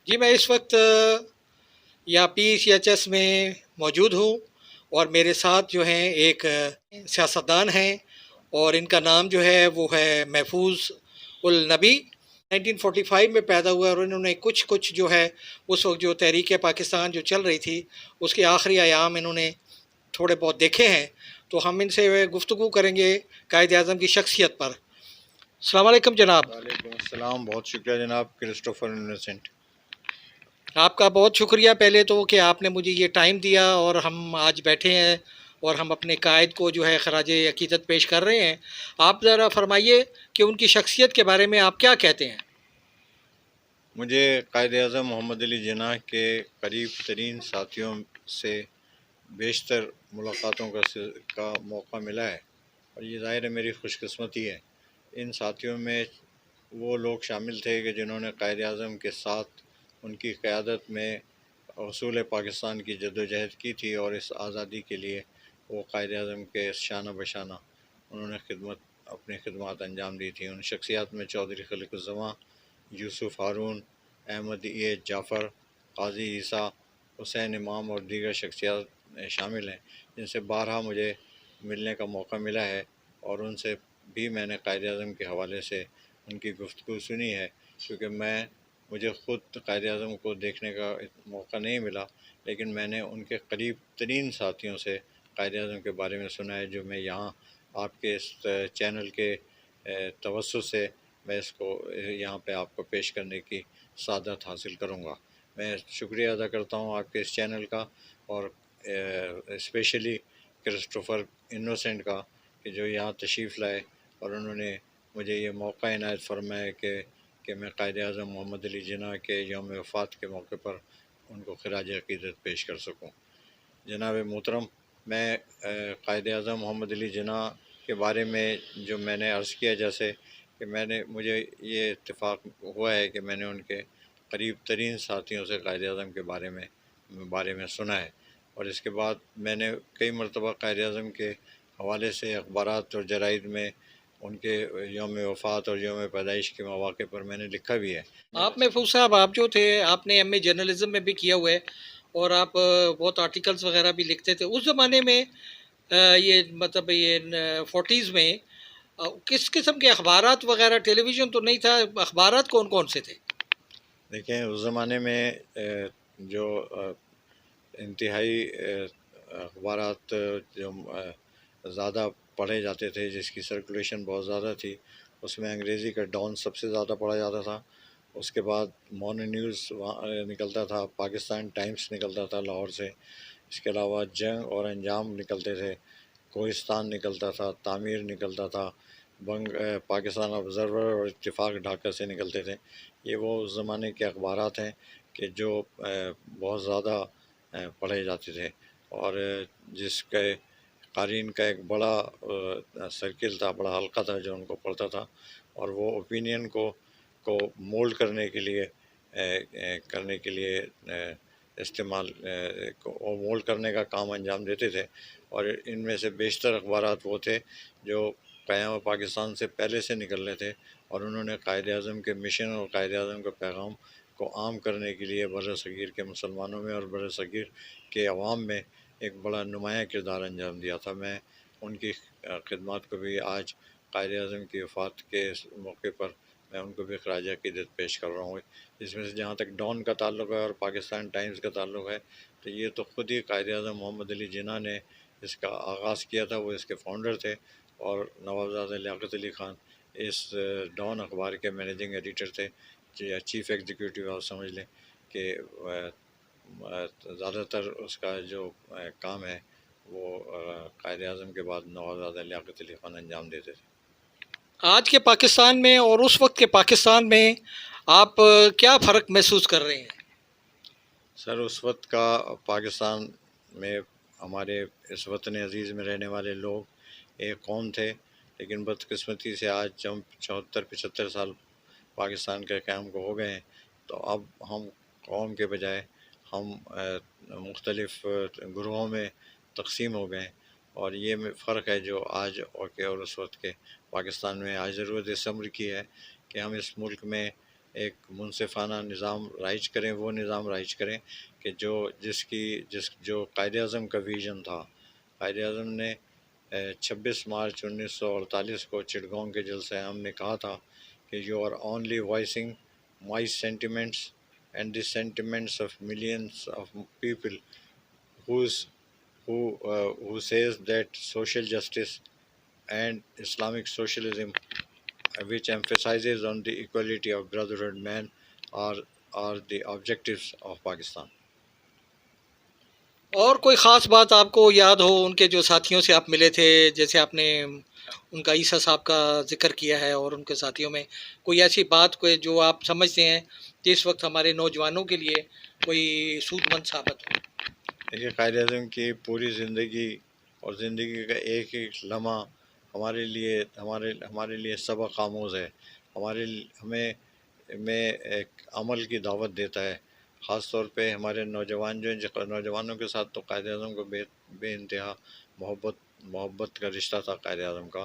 جی میں اس وقت یا PCHS میں موجود ہوں، اور میرے ساتھ جو ہیں ایک سیاستدان ہیں، اور ان کا نام جو ہے وہ ہے محفوظ النبی۔ 1945 میں پیدا ہوا، اور انہوں نے کچھ جو ہے اس وقت جو تحریک پاکستان جو چل رہی تھی اس کے آخری ایام انہوں نے تھوڑے بہت دیکھے ہیں، تو ہم ان سے گفتگو کریں گے قائد اعظم کی شخصیت پر۔ السلام علیکم جناب۔ وعلیکم السلام، بہت شکریہ جناب کرسٹوفر انوسینٹ۔ آپ کا بہت شکریہ پہلے تو کہ آپ نے مجھے یہ ٹائم دیا، اور ہم آج بیٹھے ہیں اور ہم اپنے قائد کو جو ہے خراج عقیدت پیش کر رہے ہیں۔ آپ ذرا فرمائیے کہ ان کی شخصیت کے بارے میں آپ کیا کہتے ہیں؟ مجھے قائد اعظم محمد علی جناح کے قریب ترین ساتھیوں سے بیشتر ملاقاتوں کا موقع ملا ہے، اور یہ ظاہر ہے میری خوش قسمتی ہے۔ ان ساتھیوں میں وہ لوگ شامل تھے کہ جنہوں نے قائد اعظم کے ساتھ ان کی قیادت میں حصول پاکستان کی جدوجہد کی تھی، اور اس آزادی کے لیے وہ قائد اعظم کے شانہ بشانہ انہوں نے اپنی خدمات انجام دی تھی۔ ان شخصیات میں چودھری خلیق الزماں، یوسف ہارون، احمد جعفر، قاضی عیسیٰ، حسین امام اور دیگر شخصیات شامل ہیں، جن سے بارہا مجھے ملنے کا موقع ملا ہے، اور ان سے بھی میں نے قائد اعظم کے حوالے سے ان کی گفتگو سنی ہے، کیونکہ مجھے خود قائد اعظم کو دیکھنے کا موقع نہیں ملا، لیکن میں نے ان کے قریب ترین ساتھیوں سے قائد اعظم کے بارے میں سنا ہے، جو میں یہاں آپ کے اس چینل کے توسط سے میں اس کو یہاں پہ آپ کو پیش کرنے کی سعادت حاصل کروں گا۔ میں شکریہ ادا کرتا ہوں آپ کے اس چینل کا، اور اسپیشلی کرسٹوفر انوسینٹ کا، کہ جو یہاں تشریف لائے اور انہوں نے مجھے یہ موقع عنایت فرمایا کہ میں قائد اعظم محمد علی جناح کے یوم وفات کے موقع پر ان کو خراج عقیدت پیش کر سکوں۔ جناب محترم، میں قائد اعظم محمد علی جناح کے بارے میں جو میں نے عرض کیا، جیسے کہ مجھے یہ اتفاق ہوا ہے کہ میں نے ان کے قریب ترین ساتھیوں سے قائد اعظم کے بارے میں سنا ہے، اور اس کے بعد میں نے کئی مرتبہ قائد اعظم کے حوالے سے اخبارات اور جرائد میں ان کے یوم وفات اور یوم پیدائش کے مواقع پر میں نے لکھا بھی ہے۔ آپ محفوظ صاحب، آپ جو تھے آپ نے ایم اے جرنلزم میں بھی کیا ہوا ہے، اور آپ بہت آرٹیکلز وغیرہ بھی لکھتے تھے اس زمانے میں۔ یہ مطلب یہ 40s میں کس قسم کے اخبارات وغیرہ، ٹیلی ویژن تو نہیں تھا، اخبارات کون کون سے تھے؟ دیکھیں، اس زمانے میں جو انتہائی اخبارات جو زیادہ پڑھے جاتے تھے، جس کی سرکولیشن بہت زیادہ تھی، اس میں انگریزی کا ڈان سب سے زیادہ پڑھا جاتا تھا۔ اس کے بعد مارننگ نیوز نکلتا تھا، پاکستان ٹائمز نکلتا تھا لاہور سے، اس کے علاوہ جنگ اور انجام نکلتے تھے، کوہستان نکلتا تھا، تعمیر نکلتا تھا، پاکستان آبزرور اور اتفاق ڈھاکہ سے نکلتے تھے۔ یہ وہ اس زمانے کے اخبارات ہیں کہ جو بہت زیادہ پڑھے جاتے تھے، اور جس کے قارئین کا ایک بڑا سرکل تھا، بڑا حلقہ تھا جو ان کو پڑھتا تھا، اور وہ اوپینین کو مولڈ کرنے کے لیے استعمال مولڈ کرنے کا کام انجام دیتے تھے، اور ان میں سے بیشتر اخبارات وہ تھے جو قیام پاکستان سے پہلے سے نکلنے تھے، اور انہوں نے قائد اعظم کے مشن اور قائد اعظم کے پیغام کو عام کرنے کے لیے بر صغیر کے مسلمانوں میں اور بر صغیر کے عوام میں ایک بڑا نمایاں کردار انجام دیا تھا۔ میں ان کی خدمات کو بھی آج قائد اعظم کی وفات کے موقع پر میں ان کو بھی خراج عقیدت پیش کر رہا ہوں۔ اس میں سے جہاں تک ڈان کا تعلق ہے اور پاکستان ٹائمز کا تعلق ہے، تو یہ تو خود ہی قائد اعظم محمد علی جناح نے اس کا آغاز کیا تھا، وہ اس کے فاؤنڈر تھے، اور نوابزادہ لیاقت علی خان اس ڈان اخبار کے مینیجنگ ایڈیٹر تھے، یا چیف ایگزیکیٹو آپ سمجھ لیں، کہ زیادہ تر اس کا جو کام ہے وہ قائد اعظم کے بعد نوابزادہ لیاقت علی خان انجام دیتے تھے۔ آج کے پاکستان میں اور اس وقت کے پاکستان میں آپ کیا فرق محسوس کر رہے ہیں؟ سر، اس وقت کا پاکستان میں ہمارے اس وطن عزیز میں رہنے والے لوگ ایک قوم تھے، لیکن بدقسمتی سے آج ہم 74-75 سال پاکستان کے قیام کو ہو گئے ہیں، تو اب ہم قوم کے بجائے ہم مختلف گروہوں میں تقسیم ہو گئے ہیں، اور یہ فرق ہے جو آج اور اس وقت کے پاکستان میں۔ آج ضرورت اس امر کی ہے کہ ہم اس ملک میں ایک منصفانہ نظام رائج کریں، وہ نظام رائج کریں کہ جو قائد اعظم کا ویژن تھا۔ قائد اعظم نے 26 مارچ 1948 کو چٹگانگ کے جلسہ عام میں کہا تھا کہ you are only voicing my sentiments and the sentiments of millions of people who says that social justice and Islamic socialism, which emphasizes on the equality of brotherhood man, are the objectives of Pakistan. اور کوئی خاص بات آپ کو یاد ہو ان کے جو ساتھیوں سے آپ ملے تھے، جیسے آپ نے ان کا عیسیٰ صاحب کا ذکر کیا ہے، اور ان کے ساتھیوں میں کوئی ایسی بات کوئی جو آپ سمجھتے ہیں کہ اس وقت ہمارے نوجوانوں کے لیے کوئی سود مند ثابت ہو؟ دیکھیے، قائد اعظم کی پوری زندگی اور زندگی کا ایک ایک لمحہ ہمارے لیے سبق آموز ہے، ہمیں ایک عمل کی دعوت دیتا ہے۔ خاص طور پہ ہمارے نوجوانوں کے ساتھ تو قائد اعظم کو بے انتہا محبت کا رشتہ تھا قائد اعظم کا۔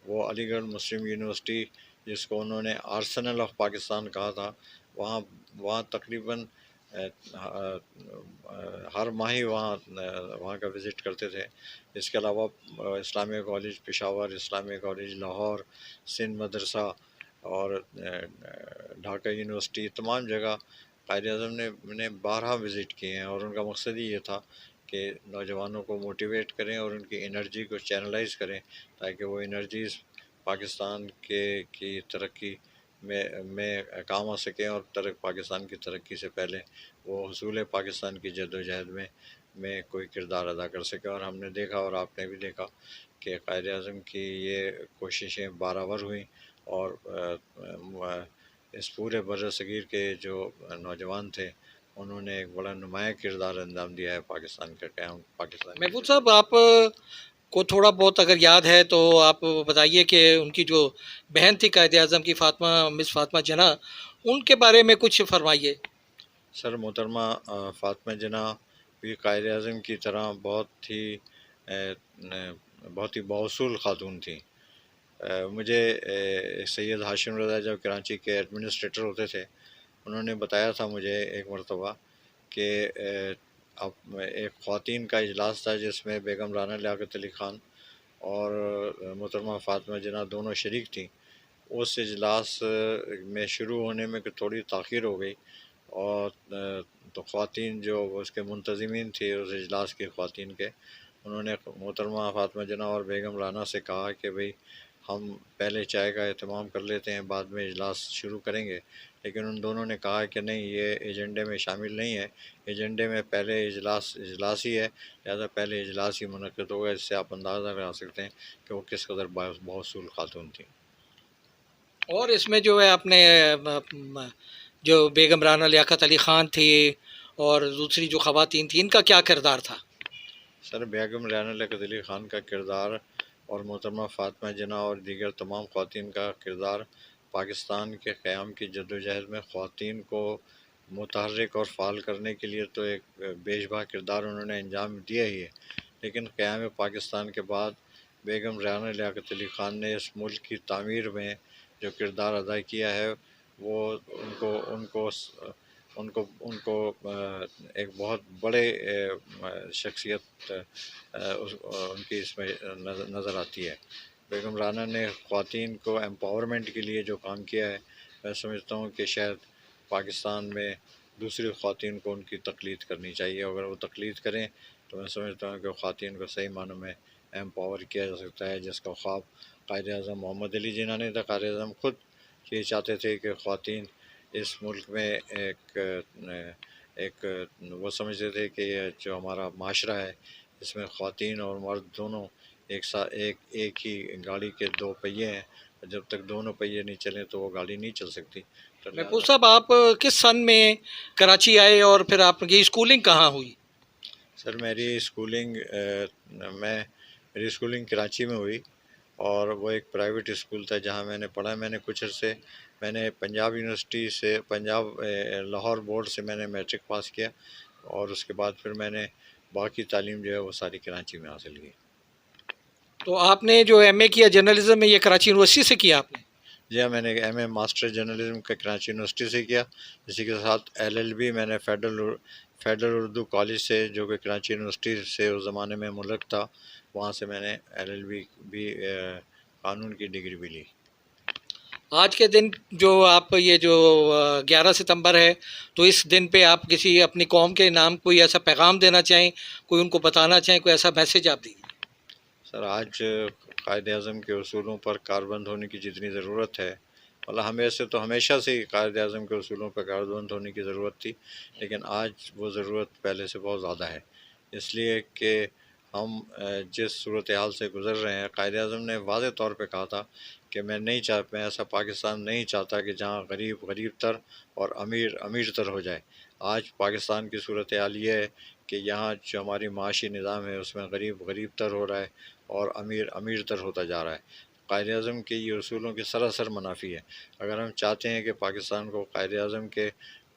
وہ علی گڑھ مسلم یونیورسٹی، جس کو انہوں نے آرسنل آف پاکستان کہا تھا، وہاں تقریباً ہر ماہی وہاں کا وزٹ کرتے تھے۔ اس کے علاوہ اسلامیہ کالج پشاور، اسلامیہ کالج لاہور، سندھ مدرسہ اور ڈھاکہ یونیورسٹی، تمام جگہ قائد اعظم نے 12 وزٹ کیے ہیں، اور ان کا مقصد ہی یہ تھا کہ نوجوانوں کو موٹیویٹ کریں اور ان کی انرجی کو چینلائز کریں، تاکہ وہ انرجیز پاکستان کی ترقی میں کام آ سکیں، اور پاکستان کی ترقی سے پہلے وہ حصول پاکستان کی جد و جہد میں کوئی کردار ادا کر سکے۔ اور ہم نے دیکھا، اور آپ نے بھی دیکھا، کہ قائد اعظم کی یہ کوششیں بارآور ہوئیں، اور اس پورے بر صغیر کے جو نوجوان تھے، انہوں نے ایک بڑا نمایاں کردار انجام دیا ہے پاکستان کا قیام، پاکستان کی محفوظ صاحب، آپ کو تھوڑا بہت اگر یاد ہے تو آپ بتائیے کہ ان کی جو بہن تھی قائد اعظم کی، مس فاطمہ جناح، ان کے بارے میں کچھ فرمائیے۔ سر، محترمہ فاطمہ جناح بھی قائد اعظم کی طرح بہت ہی بااصول خاتون تھیں۔ مجھے سید ہاشم رضا جب کراچی کے ایڈمنسٹریٹر ہوتے تھے، انہوں نے بتایا تھا مجھے ایک مرتبہ کہ ایک خواتین کا اجلاس تھا جس میں بیگم رانا لیاقت علی خان اور محترمہ فاطمہ جناح دونوں شریک تھیں۔ اس اجلاس میں شروع ہونے میں تھوڑی تاخیر ہو گئی، اور تو خواتین جو اس کے منتظمین تھے اس اجلاس کی خواتین کے، انہوں نے محترمہ فاطمہ جناح اور بیگم رانا سے کہا کہ بھئی ہم پہلے چائے کا اہتمام کر لیتے ہیں، بعد میں اجلاس شروع کریں گے۔ لیکن ان دونوں نے کہا کہ نہیں، یہ ایجنڈے میں شامل نہیں ہے، ایجنڈے میں پہلے اجلاس ہی ہے، لہٰذا پہلے اجلاس ہی منعقد ہوگا۔ اس سے آپ اندازہ لگا سکتے ہیں کہ وہ کس قدر بااصول خاتون تھیں۔ اور اس میں جو ہے آپ نے جو بیگم رانا لیاقت علی خان تھی اور دوسری جو خواتین تھیں، ان کا کیا کردار تھا؟ سر، بیگم رانا لیاقت علی خان کا کردار اور محترمہ فاطمہ جناح اور دیگر تمام خواتین کا کردار پاکستان کے قیام کی جدوجہد میں خواتین کو متحرک اور فعال کرنے کے لیے تو ایک بیشبہ کردار انہوں نے انجام دیا ہی ہے، لیکن قیام پاکستان کے بعد بیگم رانا لیاقت علی خان نے اس ملک کی تعمیر میں جو کردار ادا کیا ہے، وہ ان کو ایک بہت بڑے شخصیت ان کی اس میں نظر آتی ہے۔ بیگم رانا نے خواتین کو ایمپاورمنٹ کے لیے جو کام کیا ہے، میں سمجھتا ہوں کہ شاید پاکستان میں دوسری خواتین کو ان کی تقلید کرنی چاہیے۔ اگر وہ تقلید کریں تو میں سمجھتا ہوں کہ خواتین کو صحیح معنوں میں ایمپاور کیا جا سکتا ہے، جس کا خواب قائد اعظم محمد علی جناح نے تھا۔ قائد اعظم خود یہ چاہتے تھے کہ خواتین اس ملک میں ایک وہ سمجھتے تھے کہ یہ جو ہمارا معاشرہ ہے، اس میں خواتین اور مرد دونوں ایک ہی گاڑی کے دو پہیے ہیں، جب تک دونوں پہیے نہیں چلیں تو وہ گاڑی نہیں چل سکتی۔ محفوظ صاحب، آپ کس سن میں کراچی آئے اور پھر آپ کی اسکولنگ کہاں ہوئی؟ سر، میری اسکولنگ کراچی میں ہوئی، اور وہ ایک پرائیویٹ اسکول تھا جہاں میں نے پڑھا۔ میں نے کچھ عرصے پنجاب یونیورسٹی سے لاہور بورڈ سے میں نے میٹرک پاس کیا، اور اس کے بعد پھر میں نے باقی تعلیم جو ہے وہ ساری کراچی میں حاصل کی۔ تو آپ نے جو ایم اے کیا جرنلزم میں، یہ کراچی یونیورسٹی سے کیا آپ نے؟ جی ہاں، میں نے ایم اے ماسٹر جرنلزم کا کراچی یونیورسٹی سے کیا، اسی کے ساتھ ایل ایل بی میں نے فیڈرل اردو کالج سے، جو کہ کراچی یونیورسٹی سے اس زمانے میں ملک تھا، وہاں سے میں نے ایل ایل بی بھی قانون کی ڈگری بھی لی۔ آج کے دن جو آپ یہ جو 11 ستمبر ہے، تو اس دن پہ آپ کسی اپنی قوم کے نام کوئی ایسا پیغام دینا چاہیں، کوئی ان کو بتانا چاہیں، کوئی ایسا میسج آپ دیجیے۔ سر، آج قائد اعظم کے اصولوں پر کاربند ہونے کی جتنی ضرورت ہے، مطلب ہمیں سے تو ہمیشہ سے ہی قائد اعظم کے اصولوں پر کاربند ہونے کی ضرورت تھی، لیکن آج وہ ضرورت پہلے سے بہت زیادہ ہے، اس لیے کہ ہم جس صورتحال سے گزر رہے ہیں، قائد اعظم نے واضح طور پہ کہا تھا کہ میں ایسا پاکستان نہیں چاہتا کہ جہاں غریب غریب تر اور امیر امیر تر ہو جائے۔ آج پاکستان کی صورتحال یہ ہے کہ یہاں جو ہماری معاشی نظام ہے اس میں غریب غریب تر ہو رہا ہے اور امیر امیر تر ہوتا جا رہا ہے۔ قائد اعظم کے یہ اصولوں کے سراسر منافی ہے۔ اگر ہم چاہتے ہیں کہ پاکستان کو قائد اعظم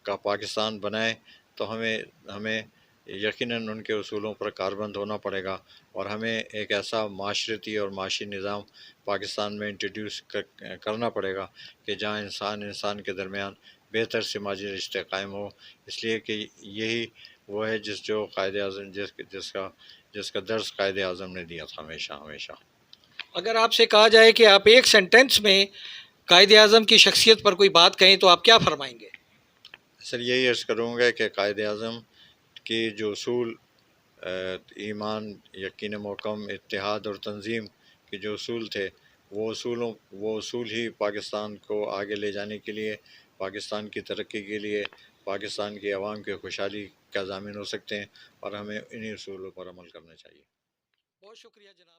کا پاکستان بنائے، تو ہمیں یقیناً ان کے اصولوں پر کاربند ہونا پڑے گا، اور ہمیں ایک ایسا معاشرتی اور معاشی نظام پاکستان میں انٹروڈیوس کرنا پڑے گا کہ جہاں انسان کے درمیان بہتر سماجی رشتے قائم ہو، اس لیے کہ یہی وہ ہے جو قائد اعظم جس کا درس قائد اعظم نے دیا تھا ہمیشہ ہمیشہ۔ اگر آپ سے کہا جائے کہ آپ ایک سینٹنس میں قائد اعظم کی شخصیت پر کوئی بات کہیں تو آپ کیا فرمائیں گے؟ سر، یہی عرض کروں گا کہ قائد اعظم کی جو اصول، ایمان، یقین محکم، اتحاد اور تنظیم کے جو اصول تھے، وہ اصول ہی پاکستان کو آگے لے جانے کے لیے، پاکستان کی ترقی کے لیے، پاکستان کی عوام کی خوشحالی کا ضامن ہو سکتے ہیں، اور ہمیں انہی اصولوں پر عمل کرنا چاہیے۔ بہت شکریہ جناب۔